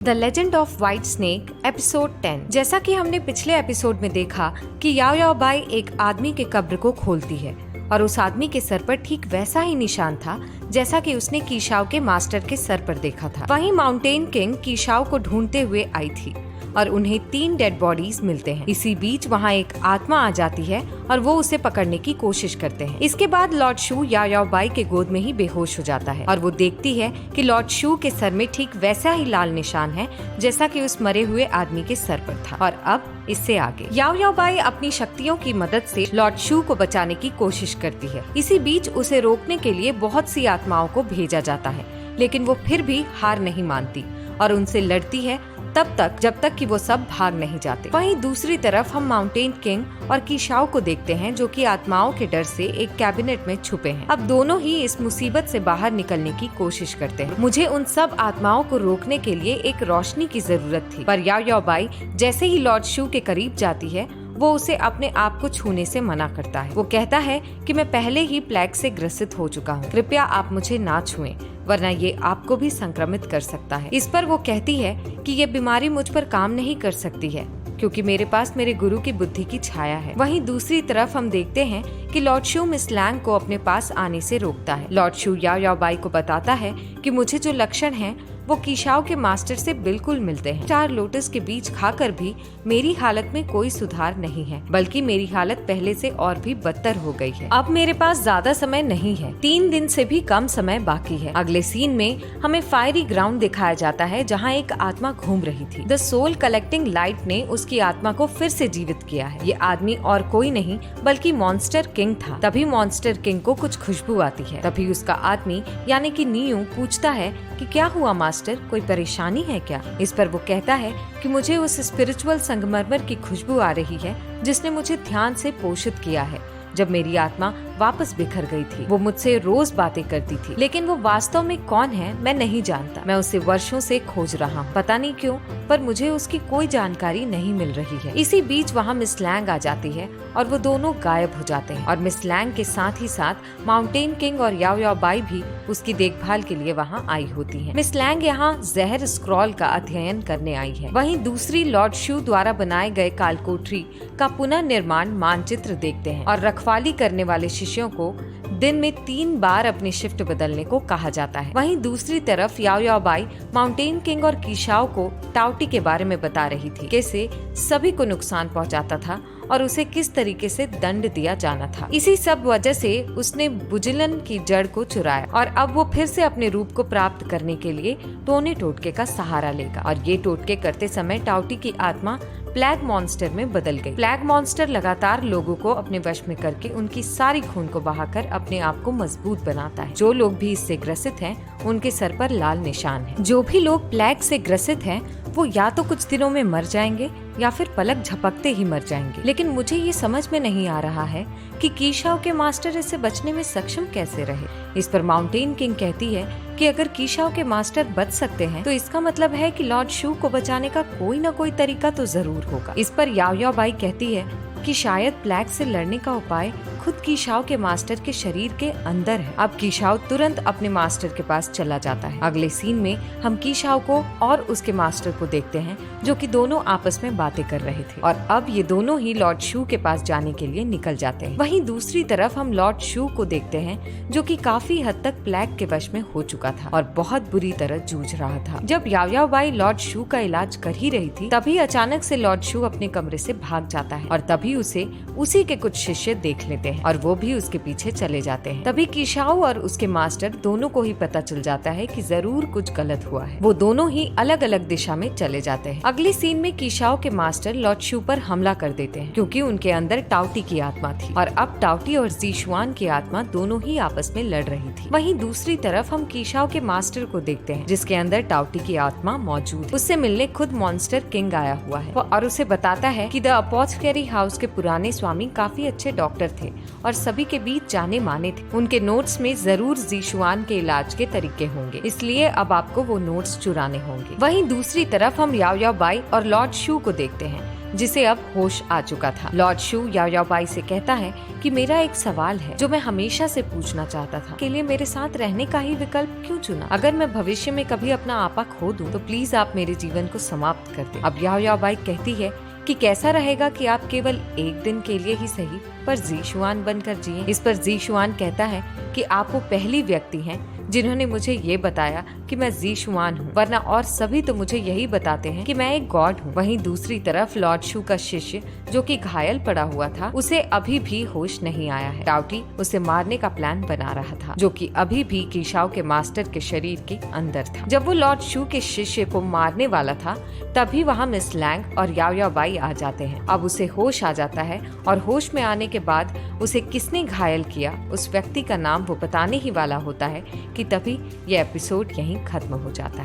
The legend of white snake episode 10। जैसा कि हमने पिछले एपिसोड में देखा कि याओ याओ बाई एक आदमी के कब्र को खोलती है और उस आदमी के सर पर ठीक वैसा ही निशान था जैसा कि उसने कीशाओ के मास्टर के सर पर देखा था। वहीं माउंटेन किंग कीशाओ को ढूंढते हुए आई थी और उन्हें 3 डेड बॉडीज मिलते हैं। इसी बीच वहाँ एक आत्मा आ जाती है और वो उसे पकड़ने की कोशिश करते हैं। इसके बाद लॉर्ड शू याओ याओ बाई के गोद में ही बेहोश हो जाता है और वो देखती है कि लॉर्ड शू के सर में ठीक वैसा ही लाल निशान है जैसा कि उस मरे हुए आदमी के सर पर था। और अब इससे आगे याओ याओ बाई अपनी शक्तियों की मदद से लॉर्ड शू को बचाने की कोशिश करती है। इसी बीच उसे रोकने के लिए बहुत सी आत्माओं को भेजा जाता है, लेकिन वो फिर भी हार नहीं मानती और उनसे लड़ती है तब तक जब तक कि वो सब भाग नहीं जाते। वहीं दूसरी तरफ हम माउंटेन किंग और कीशाओ को देखते हैं जो कि आत्माओं के डर से एक कैबिनेट में छुपे हैं। अब दोनों ही इस मुसीबत से बाहर निकलने की कोशिश करते हैं। मुझे उन सब आत्माओं को रोकने के लिए एक रोशनी की जरूरत थी, पर याओ याओ बाई जैसे ही लॉर्ड शू के करीब जाती है वो उसे अपने आप को छूने से मना करता है। वो कहता है कि मैं पहले ही प्लेग से ग्रसित हो चुका हूँ, कृपया आप मुझे ना छुएं वरना ये आपको भी संक्रमित कर सकता है। इस पर वो कहती है कि ये बीमारी मुझ पर काम नहीं कर सकती है क्योंकि मेरे पास मेरे गुरु की बुद्धि की छाया है। वहीं दूसरी तरफ हम देखते हैं कि लॉर्ड शू मिस लैंग को अपने पास आने से रोकता है। लॉर्ड शू याओ याओ बाई को बताता है कि मुझे जो लक्षण हैं वो कीशाओ के मास्टर से बिल्कुल मिलते हैं। 4 लोटस के बीज खाकर भी मेरी हालत में कोई सुधार नहीं है, बल्कि मेरी हालत पहले से और भी बदतर हो गई है। अब मेरे पास ज्यादा समय नहीं है, 3 दिन से भी कम समय बाकी है। अगले सीन में हमें फायरी ग्राउंड दिखाया जाता है जहाँ एक आत्मा घूम रही थी। द सोल कलेक्टिंग लाइट ने उसकी आत्मा को फिर से जीवित किया है। ये आदमी और कोई नहीं बल्कि मॉन्स्टर किंग था। तभी मॉन्स्टर किंग को कुछ खुशबू आती है। तभी उसका आदमी यानी कि नियू पूछता है कि क्या हुआ मास्टर, कोई परेशानी है क्या? इस पर वो कहता है कि मुझे उस स्पिरिचुअल संगमरमर की खुशबू आ रही है जिसने मुझे ध्यान से पोषित किया है जब मेरी आत्मा वापस बिखर गई थी। वो मुझसे रोज बातें करती थी, लेकिन वो वास्तव में कौन है मैं नहीं जानता। मैं उसे वर्षों से खोज रहा हूँ, पता नहीं क्यों, पर मुझे उसकी कोई जानकारी नहीं मिल रही है। इसी बीच वहाँ मिस लैंग आ जाती है और वो दोनों गायब हो जाते हैं और मिस लैंग के साथ ही साथ माउंटेन किंग और याओ याओ बाई भी उसकी देखभाल के लिए वहाँ आई होती है। मिस लैंग यहाँ जहर स्क्रॉल का अध्ययन करने आई है। वहीं दूसरी लॉर्ड शू द्वारा बनाए गए कालकोठरी का पुनर्निर्माण मानचित्र देखते हैं और रखवाली करने वाले शिष्यों को दिन में 3 बार अपनी शिफ्ट बदलने को कहा जाता है। वहीं दूसरी तरफ याओ याओ बाई माउंटेन किंग और कीशाओ को टाउटी के बारे में बता रही थी, कैसे सभी को नुकसान पहुंचाता था और उसे किस तरीके से दंड दिया जाना था। इसी सब वजह से उसने बुजिलन की जड़ को चुराया और अब वो फिर से अपने रूप को प्राप्त करने के लिए टोने टोटके का सहारा लेगा। और ये टोटके करते समय टाउटी की आत्मा प्लेग मॉन्स्टर में बदल गई। प्लेग मॉन्स्टर लगातार लोगों को अपने वश में करके उनकी सारी खून को बहाकर अपने आप को मजबूत बनाता है। जो लोग भी इससे ग्रसित हैं, उनके सर पर लाल निशान है। जो भी लोग प्लेग से ग्रसित हैं, वो या तो कुछ दिनों में मर जाएंगे या फिर पलक झपकते ही मर जाएंगे। लेकिन मुझे ये समझ में नहीं आ रहा है कि कीशाओ के मास्टर इससे बचने में सक्षम कैसे रहे। इस पर माउंटेन किंग कहती है कि अगर कीशाओ के मास्टर बच सकते हैं तो इसका मतलब है कि लॉर्ड शू को बचाने का कोई न कोई तरीका तो जरूर होगा। इस पर याओ याओ बाई कहती है कि शायद प्लेग से लड़ने का उपाय खुद कीशाओ के मास्टर के शरीर के अंदर है। अब कीशाओ तुरंत अपने मास्टर के पास चला जाता है। अगले सीन में हम कीशाओ को और उसके मास्टर को देखते हैं जो कि दोनों आपस में बातें कर रहे थे और अब ये दोनों ही लॉर्ड शू के पास जाने के लिए निकल जाते हैं। वहीं दूसरी तरफ हम लॉर्ड शू को देखते हैं जो कि काफी हद तक प्लेग के वश में हो चुका था और बहुत बुरी तरह जूझ रहा था। जब याओ याओ बाई लॉर्ड शू का इलाज कर ही रही थी, तभी अचानक से लॉर्ड शू अपने कमरे से भाग जाता है और तभी उसे उसी के कुछ शिष्य देख लेते हैं और वो भी उसके पीछे चले जाते हैं। तभी कीशाओ और उसके मास्टर दोनों को ही पता चल जाता है कि जरूर कुछ गलत हुआ है। वो दोनों ही अलग अलग दिशा में चले जाते हैं। अगले सीन में कीशाओ के मास्टर लॉर्ड शू पर हमला कर देते हैं क्योंकि उनके अंदर टाउटी की आत्मा थी और अब टाउटी और ज़ीशुआन की आत्मा दोनों ही आपस में लड़ रही थी। वहीं दूसरी तरफ हम कीशाओ के मास्टर को देखते हैं जिसके अंदर टाउटी की आत्मा मौजूद है। उससे मिलने खुद मॉन्स्टर किंग आया हुआ है और उसे बताता है कि द अपोथेकेरी हाउस के पुराने स्वामी काफी अच्छे डॉक्टर थे और सभी के बीच जाने माने थे। उनके नोट्स में जरूर ज़ीशुआन के इलाज के तरीके होंगे, इसलिए अब आपको वो नोट्स चुराने होंगे। वहीं दूसरी तरफ हम याओ याओ बाई और लॉर्ड शू को देखते हैं जिसे अब होश आ चुका था। लॉर्ड शू याओ याओ बाई से कहता है कि मेरा एक सवाल है जो मैं हमेशा से पूछना चाहता था, के लिए मेरे साथ रहने का ही विकल्प क्यों चुना? अगर मैं भविष्य में कभी अपना आपा खो दूं तो प्लीज आप मेरे जीवन को समाप्त कर दे। अब याओ याओ बाई कहती है कि कैसा रहेगा कि आप केवल एक दिन के लिए ही सही पर जी शुआन बनकर जिए। इस पर जी शुआन कहता है कि आप वो पहली व्यक्ति हैं जिन्होंने मुझे ये बताया कि मैं जी शुआन हूँ, वरना और सभी तो मुझे यही बताते हैं कि मैं एक गॉड हूँ। वहीं दूसरी तरफ लॉर्ड शू का शिष्य जो कि घायल पड़ा हुआ था, उसे अभी भी होश नहीं आया है। टाउटी उसे मारने का प्लान बना रहा था, जो कि अभी भी कीशाओ के मास्टर के शरीर के अंदर था। जब वो लॉर्ड शू के शिष्य को मारने वाला था, तभी वहाँ मिस लैंग और याओ याओ बाई आ जाते हैं। अब उसे होश आ जाता है और होश में आने के बाद उसे किसने घायल किया, उस व्यक्ति का नाम वो बताने ही वाला होता है कि तभी ये एपिसोड यहीं खत्म हो जाता है।